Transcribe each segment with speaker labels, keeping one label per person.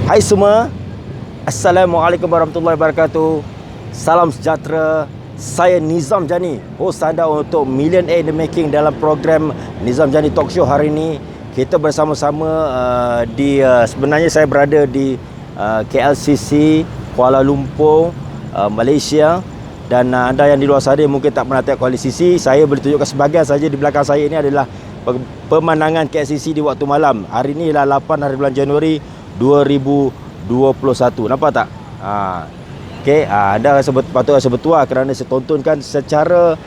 Speaker 1: Hai semua, Assalamualaikum warahmatullahi wabarakatuh. Salam sejahtera. Saya Nizam Jani, host anda untuk Millionaire in the Making dalam program Nizam Jani Talk Show hari ini. Kita bersama-sama sebenarnya saya berada di KLCC Kuala Lumpur, Malaysia. Dan anda yang di luar sana mungkin tak pernah tengok KLCC, saya boleh tunjukkan sebahagian saja. Di belakang saya ini adalah pemandangan KLCC di waktu malam. Hari ini adalah 8 hari bulan Januari 2021. Nampak tak? Okey, anda patut rasa bertuah kerana saya tontonkan secara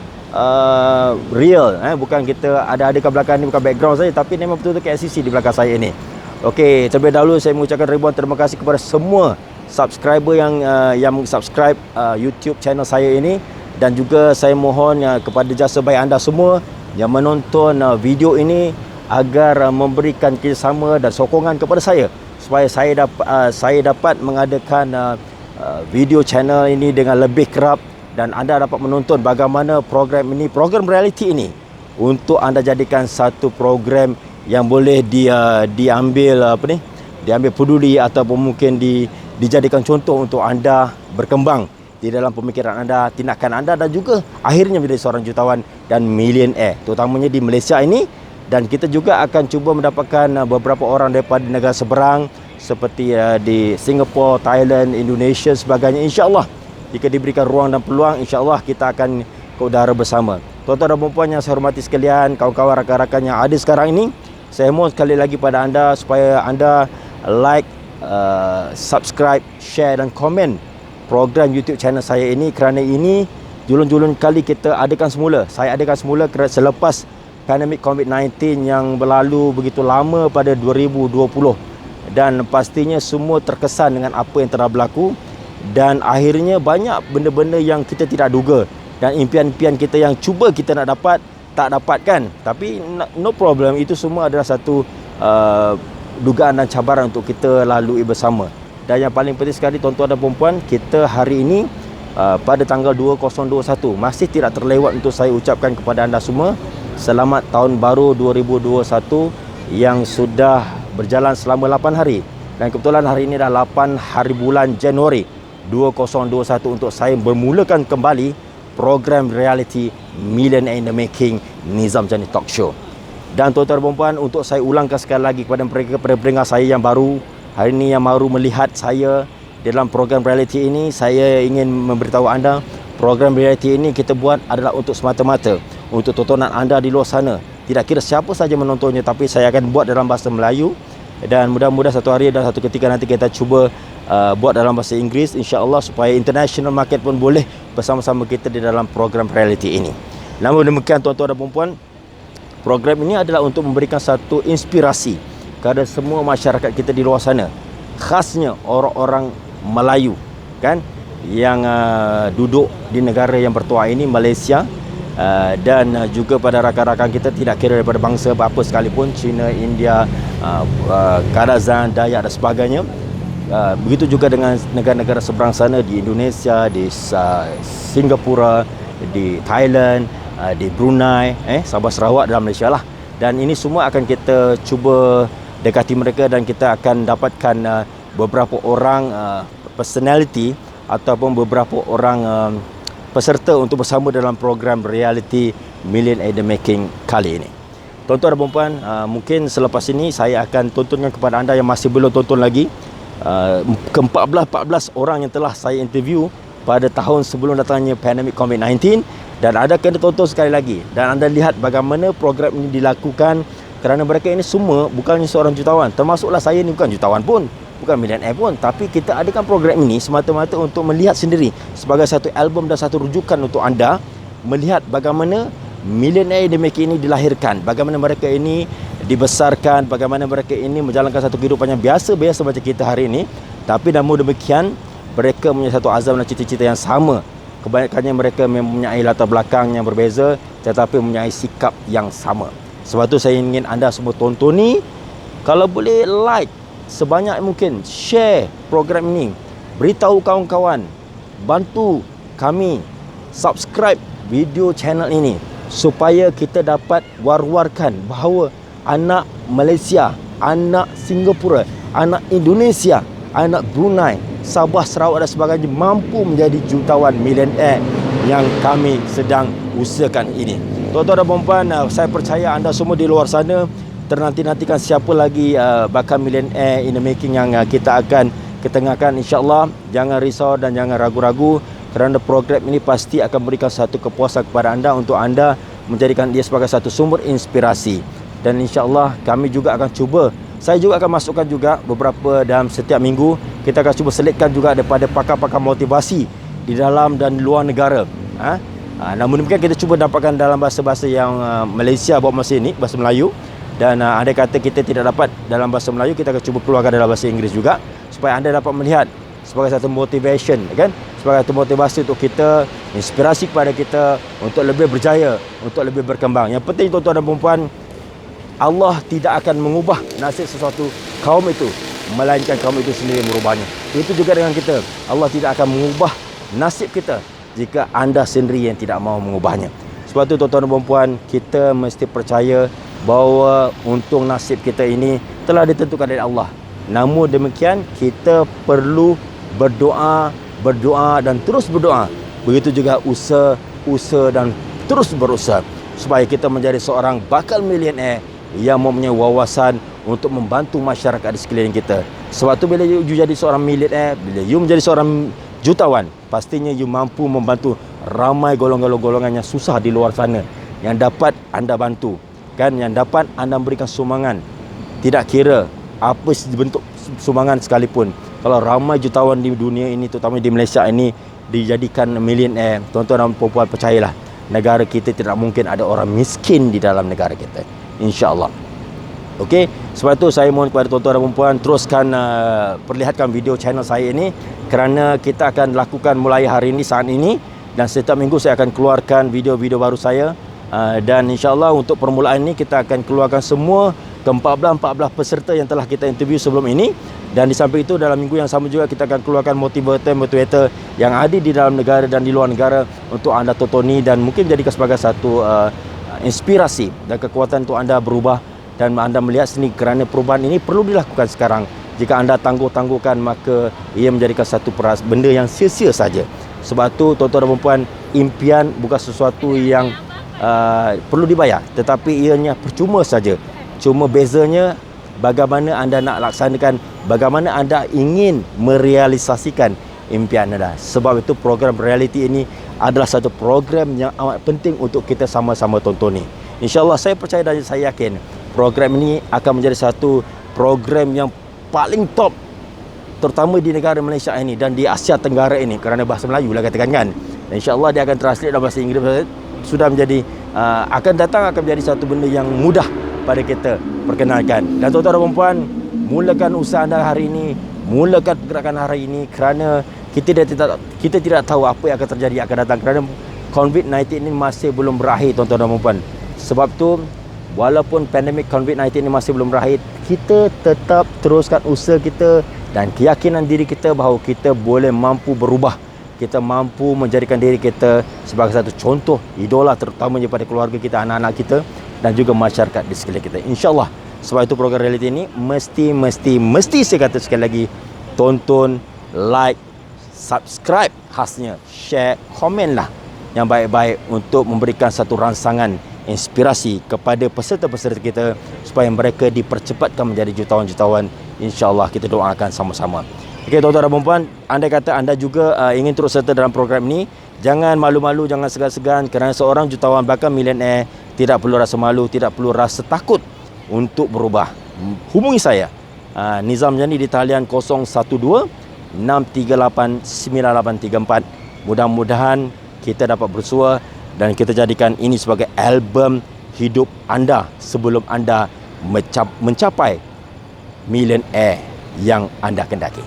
Speaker 1: real, bukan kita ada kat belakang ni, bukan background saja, tapi memang betul-betul KLCC di belakang saya ni. Okey, terlebih dahulu saya mengucapkan ribuan terima kasih kepada semua subscriber yang subscribe YouTube channel saya ini, dan juga saya mohon kepada jasa baik anda semua yang menonton video ini agar memberikan kerjasama dan sokongan kepada saya supaya saya dapat mengadakan video channel ini dengan lebih kerap, dan anda dapat menonton bagaimana program program reality ini untuk anda jadikan satu program yang boleh diambil peduli ataupun mungkin dijadikan contoh untuk anda berkembang di dalam pemikiran anda, tindakan anda, dan juga akhirnya menjadi seorang jutawan dan millionaire, terutamanya di Malaysia ini. Dan kita juga akan cuba mendapatkan beberapa orang daripada negara seberang seperti di Singapura, Thailand, Indonesia sebagainya. InsyaAllah jika diberikan ruang dan peluang, insyaAllah kita akan ke udara bersama. Tuan-tuan dan puan-puan yang saya hormati sekalian, kawan-kawan, rakan-rakan yang ada sekarang ini, saya mohon sekali lagi pada anda supaya anda like, subscribe, share dan komen program YouTube channel saya ini, kerana ini julun-julun kali kita adakan semula. Saya adakan semula selepas pandemik COVID-19 yang berlalu begitu lama pada 2020, dan pastinya semua terkesan dengan apa yang telah berlaku, dan akhirnya banyak benda-benda yang kita tidak duga, dan impian-impian kita yang cuba kita nak dapat tak dapatkan. Tapi no problem, itu semua adalah satu dugaan dan cabaran untuk kita lalui bersama. Dan yang paling penting sekali tuan-tuan dan puan-puan, kita hari ini pada tanggal 2021 masih tidak terlewat untuk saya ucapkan kepada anda semua selamat tahun baru 2021 yang sudah berjalan selama 8 hari. Dan kebetulan hari ini dah 8 hari bulan Januari 2021 untuk saya bermulakan kembali program reality Millionaire in the Making Nizam Jani Talk Show. Dan tuan-tuan dan puan-puan, untuk saya ulangkan sekali lagi kepada pendengar saya yang baru hari ini, yang baru melihat saya dalam program reality ini, saya ingin memberitahu anda, program reality ini kita buat adalah untuk semata-mata untuk tontonan anda di luar sana. Tidak kira siapa saja menontonnya, tapi saya akan buat dalam bahasa Melayu, dan mudah-mudahan satu hari dan satu ketika nanti kita cuba buat dalam bahasa Inggeris, insya-Allah, supaya international market pun boleh bersama-sama kita di dalam program reality ini. Namun demikian tuan-tuan dan puan-puan, program ini adalah untuk memberikan satu inspirasi kepada semua masyarakat kita di luar sana, khasnya orang-orang Melayu kan, yang duduk di negara yang bertuah ini, Malaysia, dan juga pada rakan-rakan kita tidak kira daripada bangsa apa sekalipun, Cina, India, Kadazan, Dayak dan sebagainya. Begitu juga dengan negara-negara seberang sana, di Indonesia, di Singapura, di Thailand, di Brunei, Sabah Sarawak dalam Malaysia lah. Dan ini semua akan kita cuba dekati mereka, dan kita akan dapatkan beberapa orang personality ataupun beberapa orang peserta untuk bersama dalam program reality Millionaire in the Making kali ini. Tuan-tuan dan puan-puan, mungkin selepas ini saya akan tontonkan kepada anda yang masih belum tonton lagi ke-14 orang yang telah saya interview pada tahun sebelum datangnya pandemik COVID-19, dan anda kena tonton sekali lagi, dan anda lihat bagaimana program ini dilakukan, kerana mereka ini semua bukannya seorang jutawan, termasuklah saya ni bukan jutawan pun, bukan millionaire pun, tapi kita adakan program ini semata-mata untuk melihat sendiri sebagai satu album dan satu rujukan untuk anda melihat bagaimana Millionaire in the Making ini dilahirkan, bagaimana mereka ini dibesarkan, bagaimana mereka ini menjalankan satu kehidupan yang biasa-biasa macam kita hari ini, tapi namun demikian mereka punya satu azam dan cita-cita yang sama. Kebanyakannya mereka mempunyai latar belakang yang berbeza, tetapi mempunyai sikap yang sama. Sebab tu saya ingin anda semua tonton ni, kalau boleh like sebanyak mungkin, share program ini, beritahu kawan-kawan, bantu kami subscribe video channel ini supaya kita dapat war-warkan bahawa anak Malaysia, anak Singapura, anak Indonesia anak Brunei, Sabah, Sarawak dan sebagainya mampu menjadi jutawan milioner yang kami sedang usahakan ini. Tuan-tuan dan puan-puan, saya percaya anda semua di luar sana ternanti-nantikan siapa lagi bakal milioner in the making yang kita akan ketengahkan, insya-Allah. Jangan risau dan jangan ragu-ragu, kerana program ini pasti akan memberikan satu kepuasan kepada anda untuk anda menjadikan dia sebagai satu sumber inspirasi. Dan insya-Allah kami juga akan cuba, saya juga akan masukkan juga beberapa dalam setiap minggu, kita akan cuba selitkan juga daripada pakar-pakar motivasi di dalam dan luar negara. Namun demikian kita cuba dapatkan dalam bahasa-bahasa yang Malaysia buat masa ini, bahasa Melayu. Dan andai kata kita tidak dapat dalam bahasa Melayu, kita akan cuba keluarkan dalam bahasa Inggeris juga, supaya anda dapat melihat sebagai satu motivation, kan? Sebagai satu motivasi untuk kita, inspirasi kepada kita untuk lebih berjaya, untuk lebih berkembang. Yang penting tuan-tuan dan puan-puan, Allah tidak akan mengubah nasib sesuatu kaum itu, melainkan kaum itu sendiri merubahnya. Itu juga dengan kita, Allah tidak akan mengubah nasib kita jika anda sendiri yang tidak mahu mengubahnya. Sebab itu tuan-tuan dan puan-puan, kita mesti percaya bahawa untung nasib kita ini telah ditentukan oleh Allah. Namun demikian, kita perlu berdoa dan terus berdoa. Begitu juga usaha dan terus berusaha supaya kita menjadi seorang bakal milioner yang mempunyai wawasan untuk membantu masyarakat di sekeliling kita. Sebab tu bila you jadi seorang milioner, bila you menjadi seorang jutawan, pastinya you mampu membantu ramai golongan-golongan yang susah di luar sana, yang dapat anda bantu, kan, yang dapat anda memberikan sumbangan. Tidak kira apa bentuk sumbangan sekalipun, kalau ramai jutawan di dunia ini, terutama di Malaysia ini, dijadikan milioner, tuan-tuan dan puan-puan, percayalah, negara kita tidak mungkin ada orang miskin di dalam negara kita, insya-Allah. Okey, sebab itu saya mohon kepada tuan-tuan dan puan-puan, teruskan perlihatkan video channel saya ini, kerana kita akan lakukan mulai hari ini, saat ini, dan setiap minggu saya akan keluarkan video-video baru saya. Dan insya-Allah untuk permulaan ini kita akan keluarkan semua ke-14 peserta yang telah kita interview sebelum ini. Dan di samping itu dalam minggu yang sama juga kita akan keluarkan motivator yang ada di dalam negara dan di luar negara untuk anda tonton dan mungkin jadikan sebagai satu inspirasi dan kekuatan untuk anda berubah dan anda melihat sendiri, kerana perubahan ini perlu dilakukan sekarang. Jika anda tangguh-tangguhkan, maka ia menjadikan satu benda yang sia-sia saja. Sebab tu tuan-tuan dan puan-puan, impian bukan sesuatu yang perlu dibayar, tetapi ianya percuma saja. Cuma bezanya bagaimana anda nak laksanakan, bagaimana anda ingin merealisasikan impian anda. Sebab itu program reality ini adalah satu program yang amat penting untuk kita sama-sama tonton ni. InsyaAllah saya percaya dan saya yakin program ini akan menjadi satu program yang paling top, terutama di negara Malaysia ini dan di Asia Tenggara ini, kerana bahasa Melayu lah katakan kan. InsyaAllah dia akan translate dalam bahasa Inggeris, sudah menjadi akan datang akan menjadi satu benda yang mudah pada kita perkenalkan. Dan tuan-tuan dan puan-puan, mulakan usaha anda hari ini, mulakan pergerakan hari ini, kerana kita tidak tahu apa yang akan terjadi akan datang, kerana COVID-19 ini masih belum berakhir tuan-tuan dan puan-puan. Sebab tu walaupun pandemik COVID-19 ini masih belum berakhir, kita tetap teruskan usaha kita dan keyakinan diri kita bahawa kita boleh mampu berubah. Kita mampu menjadikan diri kita sebagai satu contoh idola, terutamanya pada keluarga kita, anak-anak kita dan juga masyarakat di sekeliling kita, insya-Allah. Sebab itu program reality ini mesti saya kata sekali lagi, tonton, like, subscribe, khasnya share, komen lah yang baik-baik untuk memberikan satu rangsangan inspirasi kepada peserta-peserta kita supaya mereka dipercepatkan menjadi jutawan-jutawan. InsyaAllah kita doakan sama-sama. Okey tuan-tuan dan puan-puan, andai kata anda juga ingin terus serta dalam program ini, jangan malu-malu, jangan segan-segan, kerana seorang jutawan bakal milioner tidak perlu rasa malu, tidak perlu rasa takut untuk berubah. Hubungi saya, Nizam Jani di talian 012 638 9834. Mudah-mudahan kita dapat bersua dan kita jadikan ini sebagai album hidup anda sebelum anda mencapai milioner yang anda kendaki.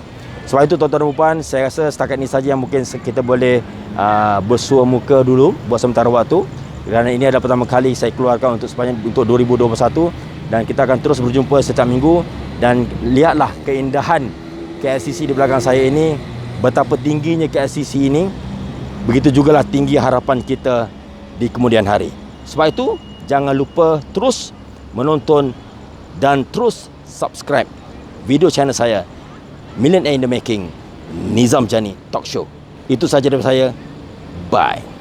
Speaker 1: Sebab itu tuan-tuan dan puan, saya rasa setakat ini saja yang mungkin kita boleh bersua muka dulu buat sementara waktu, kerana ini adalah pertama kali saya keluarkan untuk 2021 dan kita akan terus berjumpa setiap minggu. Dan lihatlah keindahan KLCC di belakang saya ini, betapa tingginya KLCC ini, begitu jugalah tinggi harapan kita di kemudian hari. Sebab itu jangan lupa terus menonton dan terus subscribe video channel saya Millionaire in the Making Nizam Jani Talk Show. Itu saja dari saya. Bye.